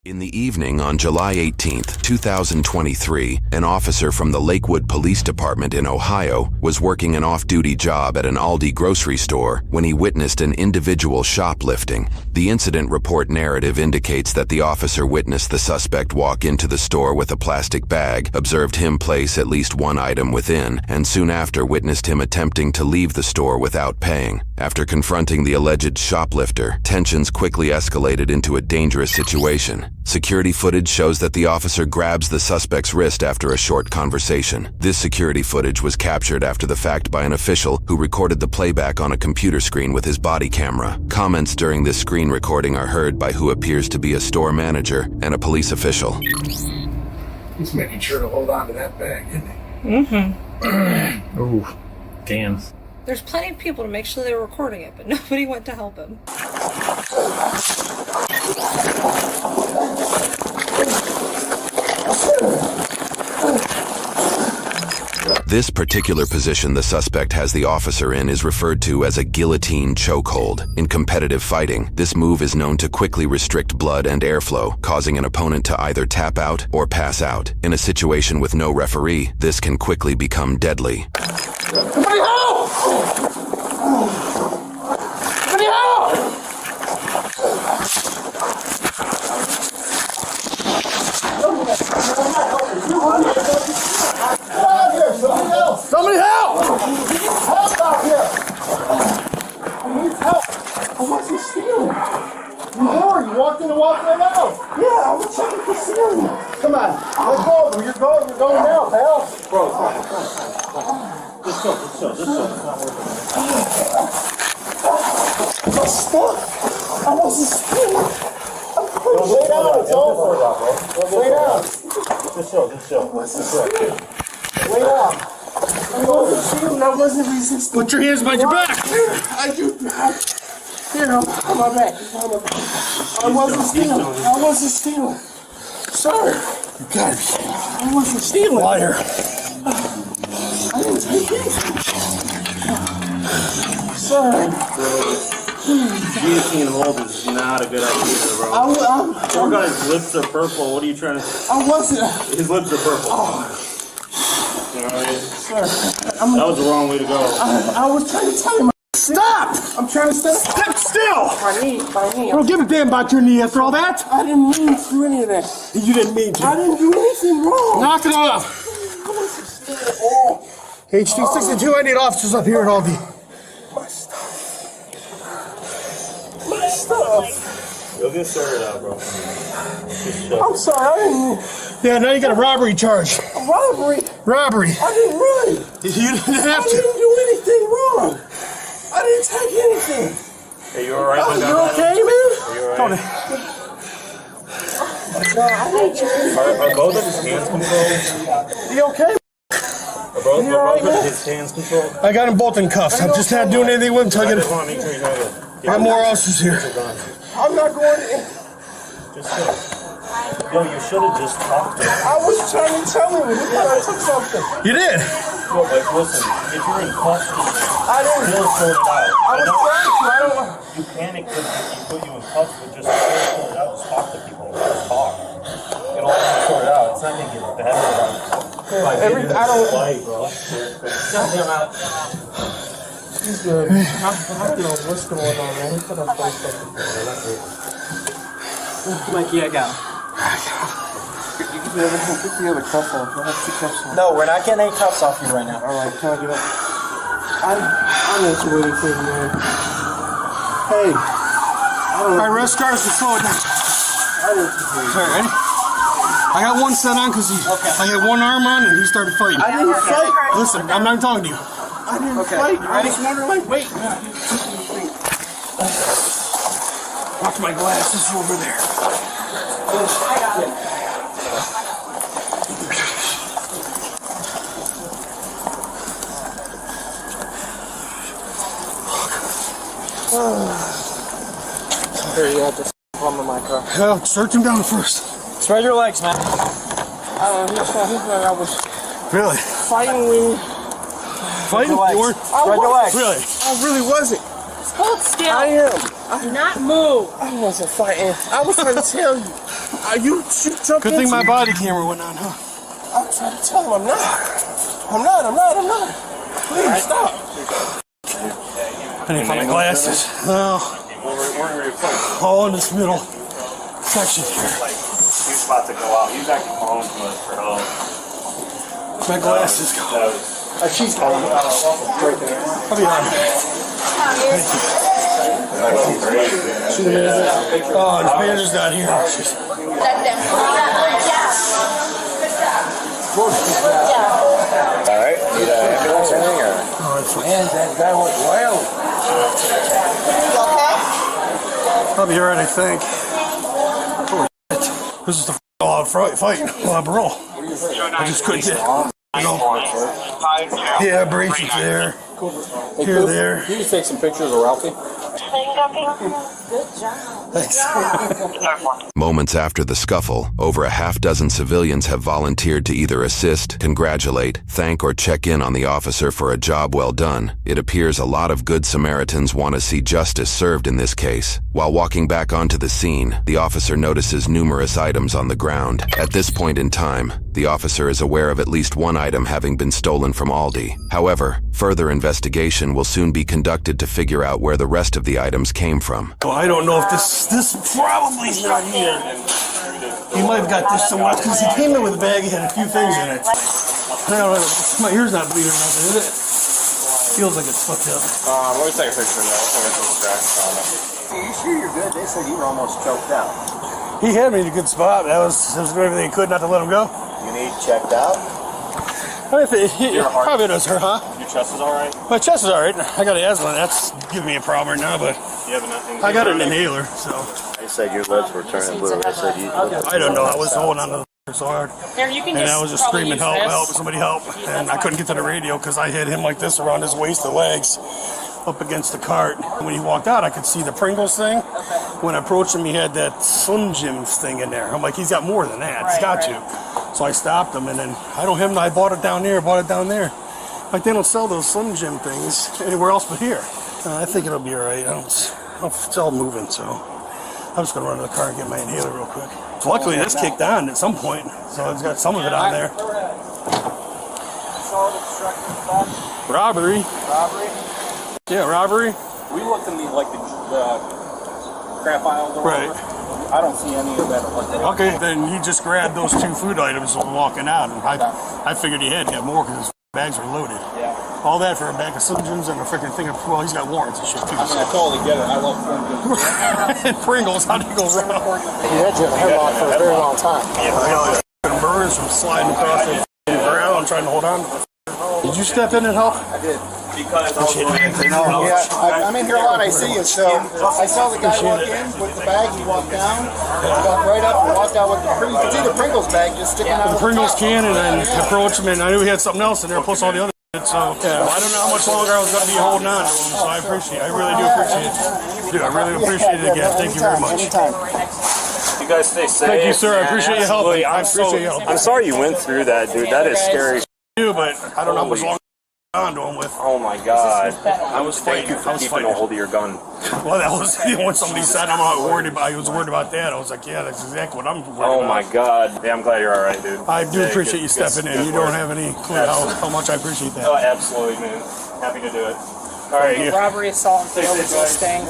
In the evening on July 18, 2023, an officer from the Lakewood Police Department in Ohio was working an off-duty job at an Aldi grocery store when he witnessed an individual shoplifting. The incident report narrative indicates that the officer witnessed the suspect walk into the store with a plastic bag, observed him place at least one item within, and soon after witnessed him attempting to leave the store without paying. After confronting the alleged shoplifter, tensions quickly escalated into a dangerous situation. Security footage shows that the officer grabs the suspect's wrist after a short conversation. This security footage was captured after the fact by an official who recorded the playback on a computer screen with his body camera. Comments during this screen recording are heard by who appears to be a store manager and a police official. He's making sure to hold on to that bag, isn't he? Mm-hmm. Oh, damn. There's plenty of people to make sure they were recording it, but nobody went to help him. This particular position the suspect has the officer in is referred to as a guillotine chokehold. In competitive fighting, this move is known to quickly restrict blood and airflow, causing an opponent to either tap out or pass out. In a situation with no referee, this can quickly become deadly. Somebody help! Somebody help! Somebody help! Help out here! I need help. I wasn't stealing. You were. You walked in and walked right out. Yeah, I was checking for stealing. Come on. Let's go. You're going now, pal. Bro, Just chill. It's not working. I was stuck. I wasn't stealing. Lay down. It's over. Lay down. Just chill. Lay down. I wasn't stealing. I wasn't resisting. Put your hands behind your back. Here, on my back. I wasn't stealing. Sorry. You gotta be kidding. I wasn't stealing. Liar. I didn't take anything. Sorry. Guillotine hold is not a good idea, bro. Poor guy's lips are purple. What are you trying to... I wasn't. His lips are purple. Alright. Sorry. That was the wrong way to go. I was trying to tell him. Stop! I'm trying to stop. Step still! My knee. I don't give a damn about your knee after all that. I didn't mean to do any of that. You didn't mean to. I didn't do anything wrong. Knock it off. I wasn't stealing at all. HD 62, I need officers up here at Aldi. My stuff. You'll get sorted out, bro. I'm sorry. I didn't. Yeah, now you got a robbery charge. A robbery. Robbery. I didn't run. You didn't have I to. didn't do anything wrong. I didn't take anything. Hey, you alright? Oh, you okay, man? Are you alright? Are both of his hands controlled? You okay? Are both of his hands controlled? I got them both in cuffs. I'm just not doing anything with them until I I get just want to make sure he's not good. I got more officers here. I'm not going in. Just chill. Yo, you should have just talked to him. I was trying to tell him that I took something. You did? Yo, like, listen, if you're in custody, I didn't. still sort it out. I was trying to. I don't know. You panicked because he put you in cuffs, but just sort it out. Just talk to people. Just talk. It'll all be sorted out. It's not going to get better. I don't. Fight, bro. Goddamn out. He's good. I don't know what's going on, man. He put up something. Mikey, I got him. Get the other cuff off. I have two cuffs on. No, we're not getting any cuffs off you right now. Alright, can I get up? I'm not waiting for you, man. Hey. Alright, rest cars to slow it down. Alright, ready? I got one set on because I had one arm on and he started fighting. I didn't fight. Listen, I'm not talking to you. I didn't fight. I was wondering, wait. Watch my glasses over there. I got it. Here, you have the plumb in my car. Hell, search him down first. Spread your legs, man. I was Really? fighting with. Fighting? Spread your legs. You weren't? Spread your legs. Really? I really wasn't. Hold still. I am. Do not move. I wasn't fighting. I was trying to tell you. You jumped Good thing into my me. body camera went on, huh? I'm trying to tell him I'm not. Please stop. I need to find my glasses. Well, all in this middle section here. He's about to go out. He's actually calling to us for help. My glasses go. She's calling. Right there. I'll be on. Oh, the manager's not here. Alright, need an ambulance or anything? Or? Man, that guy went wild. I'll be alright, I think. Holy shit. This is the all-out fight. Bro. I just couldn't get. Yeah, abrasions there. Here, there. Can you take some pictures of Ralphie? Thanks. Moments after the scuffle, over a half-dozen civilians have volunteered to either assist, congratulate, thank, or check in on the officer for a job well done. It appears a lot of good Samaritans want to see justice served in this case. While walking back onto the scene, the officer notices numerous items on the ground. At this point in time, the officer is aware of at least one item having been stolen from Aldi. However, further investigation will soon be conducted to figure out where the rest of the items came from. Well, I don't know if this probably is not here. He might have got this somewhere because he came in with a bag. He had a few things in it. I don't know. My ear's not bleeding or nothing, is it? Feels like it's fucked up. Let me take a picture now. I'll get some scratches on it. Are you sure you're good? They said you were almost choked out. He had me in a good spot. That was doing everything he could not to let him go. You need checked out? I think it probably does hurt, huh? Your chest is alright? My chest is alright. I got asthma. That's giving me a problem right now, but You have nothing. I got an inhaler, so They said your lips were turning blue. They said you. I don't know. I was holding on to the so hard. There, you can And just I was just probably screaming, use help, this. help, somebody help. And I couldn't get to the radio because I had him like this around his waist and legs up against the cart. When he walked out, I could see the Pringles thing. When I approached him, he had that Slim Jims thing in there. I'm like, he's got more than that. He's got to. So I stopped him, and then I bought it down there. Like, they don't sell those Slim Jim things anywhere else but here. I think it'll be all right. It's all moving, so I'm just going to run to the car and get my inhaler real quick. So luckily, this kicked on at some point, so it's got some of it on there. Robbery. Yeah, robbery. We looked in the crap aisles or Right. whatever. I don't see any of that. Okay, then he just grabbed those 2 food items while walking out, and I figured he had to have more because his bags were loaded. Yeah. All that for a bag of Slim Jims and a freaking thing of, well, he's got warrants and shit too. I mean, I totally get it. I love Pringles. And Pringles, how do you go wrong? You had your headlock for a very long time. And burns from sliding across the ground trying to hold on to the. Did you step in and help? I did. Because Yeah, I'm in here a lot. I see you. So I saw the guy walk in with the bag. He walked down, walked right up, and walked out with the Pringles. You can see the Pringles bag just sticking out. The of Pringles top. can, and then approached him, and I knew he had something else in there, plus all the other shit. So yeah, I don't know how much longer I was going to be holding on to him. So I really do appreciate it. Dude, I really appreciate it again. Thank you very much. Anytime. you guys stay safe. Thank you, sir. I man. appreciate your help. Absolutely. I appreciate your help. I'm sorry you went through that, dude. That is scary. But I don't know how much longer I'm on to him with. Oh my god. I was fighting. Thank you for keeping a hold of your gun. Well, that was when somebody said I'm not worried about. He was worried about that. I was like, yeah, that's exactly what I'm worried about. Oh my god. Yeah, I'm glad you're alright, dude. I do Yeah, appreciate you good- stepping good in. You work. don't have any clue how much I appreciate that. Oh, absolutely, man. Happy to do it. Alright. Robbery, assault, and failed resisting.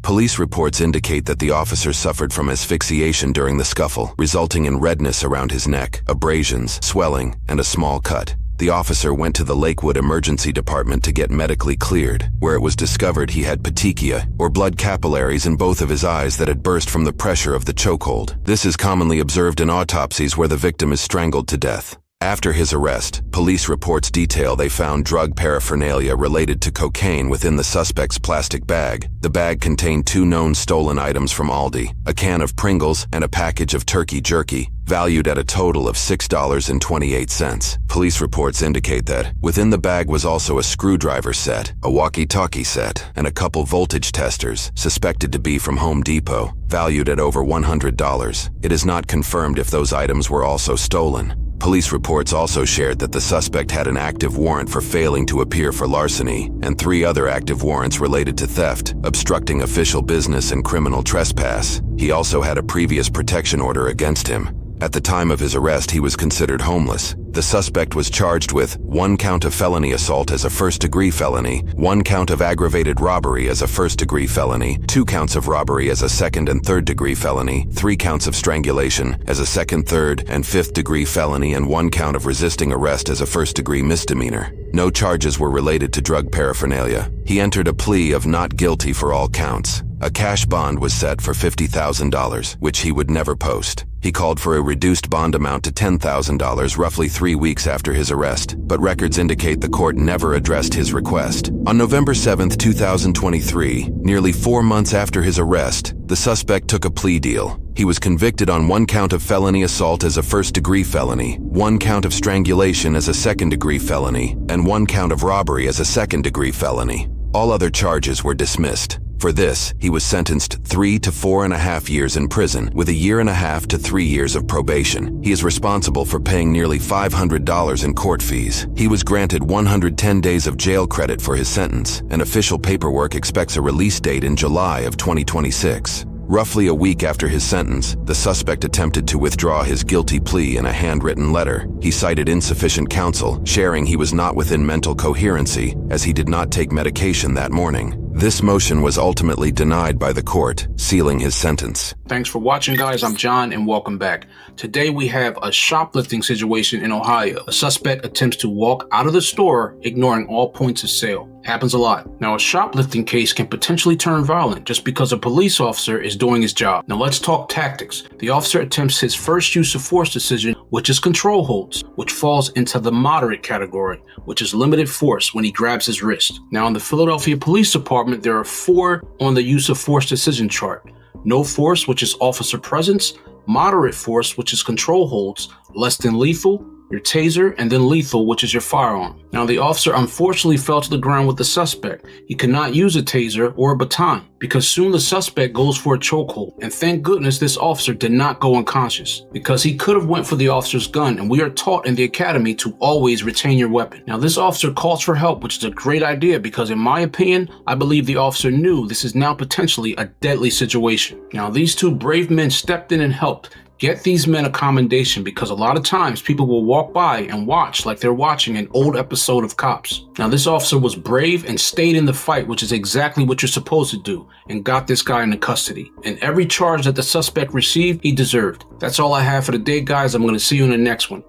Police reports indicate that the officer suffered from asphyxiation during the scuffle, resulting in redness around his neck, abrasions, swelling, and a small cut. The officer went to the Lakewood Emergency Department to get medically cleared, where it was discovered he had petechia, or blood capillaries in both of his eyes that had burst from the pressure of the chokehold. This is commonly observed in autopsies where the victim is strangled to death. After his arrest, police reports detail they found drug paraphernalia related to cocaine within the suspect's plastic bag. The bag contained 2 known stolen items from Aldi, a can of Pringles and a package of turkey jerky, valued at a total of $6.28. Police reports indicate that within the bag was also a screwdriver set, a walkie-talkie set, and a couple voltage testers, suspected to be from Home Depot, valued at over $100. It is not confirmed if those items were also stolen. Police reports also shared that the suspect had an active warrant for failing to appear for larceny and 3 other active warrants related to theft, obstructing official business, and criminal trespass. He also had a previous protection order against him. At the time of his arrest, he was considered homeless. The suspect was charged with 1 count of felony assault as a first-degree felony, 1 count of aggravated robbery as a first-degree felony, 2 counts of robbery as a second and third-degree felony, 3 counts of strangulation as a second, third, and fifth-degree felony, and 1 count of resisting arrest as a first-degree misdemeanor. No charges were related to drug paraphernalia. He entered a plea of not guilty for all counts. A cash bond was set for $50,000, which he would never post. He called for a reduced bond amount to $10,000 roughly 3 weeks after his arrest, but records indicate the court never addressed his request. On November 7, 2023, nearly 4 months after his arrest, the suspect took a plea deal. He was convicted on 1 count of felony assault as a first-degree felony, 1 count of strangulation as a second-degree felony, and 1 count of robbery as a second-degree felony. All other charges were dismissed. For this, he was sentenced 3 to 4.5 years in prison, with 1.5 to 3 years of probation. He is responsible for paying nearly $500 in court fees. He was granted 110 days of jail credit for his sentence, and official paperwork expects a release date in July of 2026. Roughly a week after his sentence, the suspect attempted to withdraw his guilty plea in a handwritten letter. He cited insufficient counsel, sharing he was not within mental coherency, as he did not take medication that morning. This motion was ultimately denied by the court, sealing his sentence. Thanks for watching, guys. I'm John, and welcome back. Today we have a shoplifting situation in Ohio. A suspect attempts to walk out of the store, ignoring all points of sale. Happens a lot. Now, a shoplifting case can potentially turn violent just because a police officer is doing his job. Now, let's talk tactics. The officer attempts his first use of force decision, which is control holds, which falls into the moderate category, which is limited force when he grabs his wrist. Now, in the Philadelphia Police Department, there are 4 on the use of force decision chart. No force, which is officer presence, moderate force, which is control holds, less than lethal, your taser, and then lethal, which is your firearm. Now, the officer unfortunately fell to the ground with the suspect. He could not use a taser or a baton because soon the suspect goes for a chokehold. And thank goodness this officer did not go unconscious, because he could have went for the officer's gun, and we are taught in the academy to always retain your weapon. Now, this officer calls for help, which is a great idea because in my opinion, I believe the officer knew this is now potentially a deadly situation. Now, these 2 brave men stepped in and helped. Get these men a commendation, because a lot of times people will walk by and watch like they're watching an old episode of Cops. Now, this officer was brave and stayed in the fight, which is exactly what you're supposed to do, and got this guy into custody. And every charge that the suspect received, he deserved. That's all I have for today, guys. I'm going to see you in the next one.